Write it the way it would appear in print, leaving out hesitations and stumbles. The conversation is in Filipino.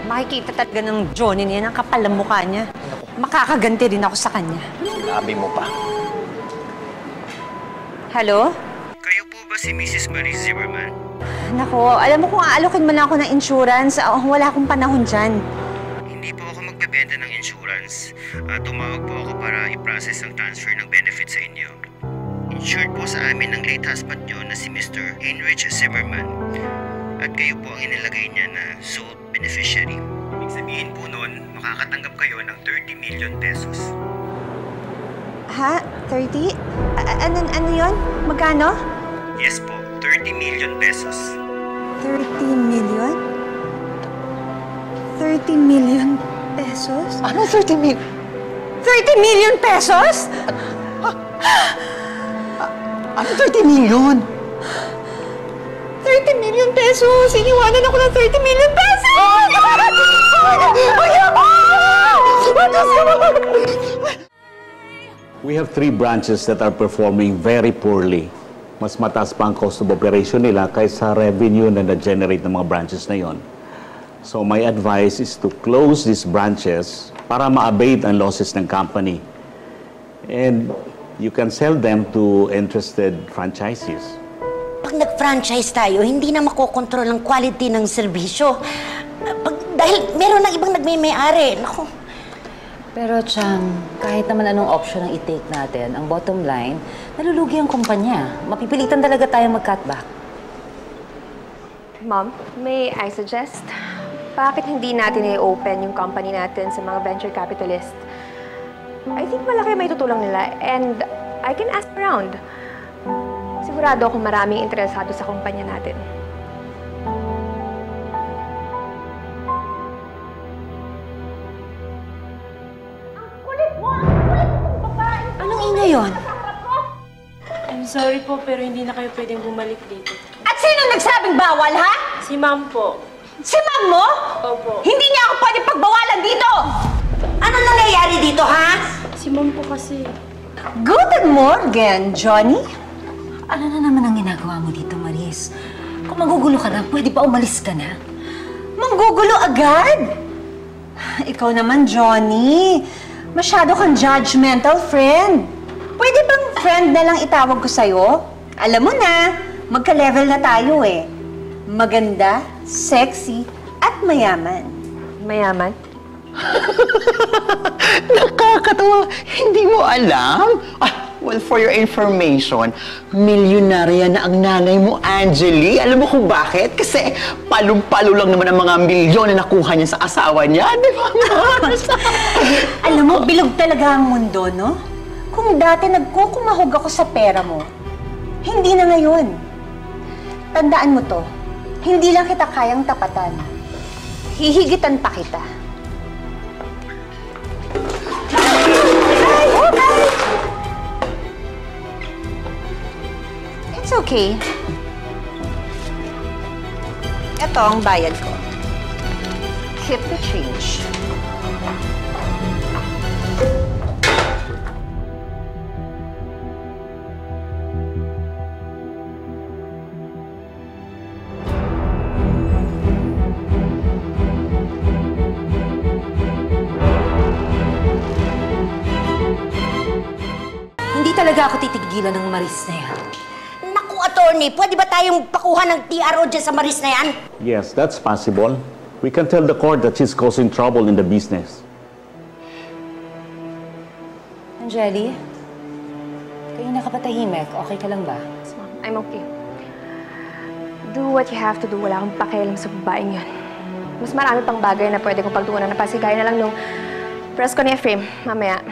Makikita talaga ng Johnny niya, ang kapal ng mukha niya. Makakaganti din ako sa kanya. Sabi mo pa. Hello? Kayo po ba si Mrs. Marie Zimmerman? Nako, alam mo kung aalokin mo na ako ng insurance, wala akong panahon dyan. Hindi po ako magbebenta ng insurance. Tumawag po ako para i-process ang transfer ng benefit sa inyo. Insured po sa amin ng late husband nyo na si Mr. Heinrich Zimmerman. At kayo po ang inilagay niya na sole beneficiary. Ibig sabihin po nun, makakatanggap kayo ng 30 million pesos. Ha? 30? Ano yun? Magkano? Yes po, 30 million pesos. 30 million? 30 million pesos? Ano 30 million? 30 million pesos? Ano 30 million? 30 million pesos! Iniwanan ako ng 30 million pesos! We have 3 branches that are performing very poorly. Mas mataas pa ang cost of operation nila kaysa revenue na na-generate ng mga branches na yon. So my advice is to close these branches para ma-abate ang losses ng company. And you can sell them to interested franchisees. Pag nag-franchise tayo, hindi na makokontrol ang quality ng serbisyo. Dahil meron ng ibang nagmay-ari. Naku. Pero, Chang, kahit naman anong option ang i-take natin, ang bottom line, nalulugi ang kumpanya. Mapipilitan talaga tayo mag-cutback. Mom, may I suggest, bakit hindi natin i-open yung company natin sa mga venture capitalist? I think malaki may tutulong nila and I can ask around. Sigurado akong maraming interesado sa kumpanya natin. Anong ingay yun? I'm sorry po, pero hindi na kayo pwedeng bumalik dito. At sino nagsabing bawal, ha? Si Ma'am po. Si ma'am mo? Opo. Hindi niya ako pwede pagbawalan dito! Ano nangyayari dito, ha? Si Ma'am po kasi. Good morning, Johnny. Ano na naman ang ginagawa mo dito, Maris? Kung magugulo ka na, pwede pa umalis ka na. Manggugulo agad? Ikaw naman, Johnny. Masyado kang judgmental friend. Pwede bang friend na lang itawag ko sa'yo? Alam mo na, magka-level na tayo eh. Maganda, sexy, at mayaman. Mayaman? Nakakatawa. Hindi mo alam? Well, for your information, milyonarya na ang nanay mo, Angeli. Alam mo kung bakit? Kasi palong-palo lang naman ang mga milyon na nakuha niya sa asawa niya. Di ba, Mars? Alam mo, bilog talaga ang mundo, no? Kung dati nagkukumahog ako sa pera mo, hindi na ngayon. Tandaan mo to, hindi lang kita kayang tapatan. Hihigitan pa kita. It's okay. Ito ang bayad ko. Keep the change. Hindi talaga ako titigilan ng Maris na yan. Naku, attorney, pwede ba tayong pakuha ng TRO dyan sa Maris na yan? Yes, that's possible. We can tell the court that she's causing trouble in the business. Angeli, kayo nakapatahimik. Okay ka lang ba? Yes, Mom. I'm okay. Do what you have to do. Wala akong pakialam sa babaeng yun. Mas marami pang bagay na pwede kong pagtuunan. Napasigayan na lang nung press ko ni Ephraim. Mamaya.